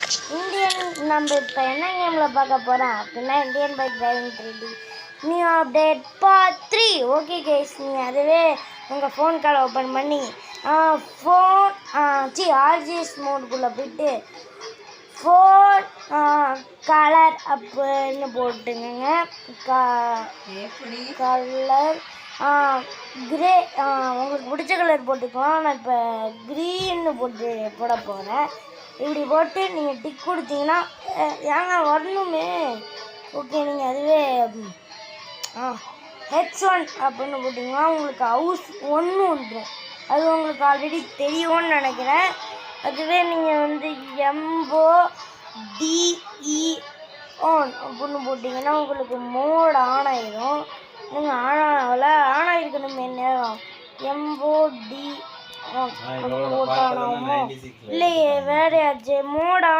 Indian நம்ம இப்போ என்ன கேமில் பார்க்க போகிறோம் அப்படின்னா Indian bike driving 3D new update part 3. Okay guys, நீங்கள் அதுவே உங்கள் ஃபோன் கால் ஓப்பன் பண்ணி ஆர்ஜிஎஸ் மோடுக்குள்ளே போயிட்டு ஃபோன் கலர் அப்படின்னு போட்டுங்க. கலர் கிரே, உங்களுக்கு பிடிச்ச கலர் போட்டுக்கலாம். நான் இப்போ க்ரீன்னு போட போகிறேன். இப்படி போட்டு நீங்கள் டிக் கொடுத்தீங்கன்னா ஏங்க வரணுமே. ஓகே, நீங்கள் அதுவே H1 அப்படின்னு போட்டிங்கன்னா உங்களுக்கு ஹவுஸ் 1 வந்துடும். அது உங்களுக்கு ஆல்ரெடி தெரியும்னு நினைக்கிறேன். அதுவே நீங்கள் வந்து MODE ஆன் அப்படின்னு போட்டிங்கன்னா உங்களுக்கு மோட் ஆன் ஆகிடும். நீங்கள் ஆன் ஆகிருக்கணுமே நேரம். MODE ஆன் போட்டானாமோ இல்லையே, வேறு மோட் ஆன்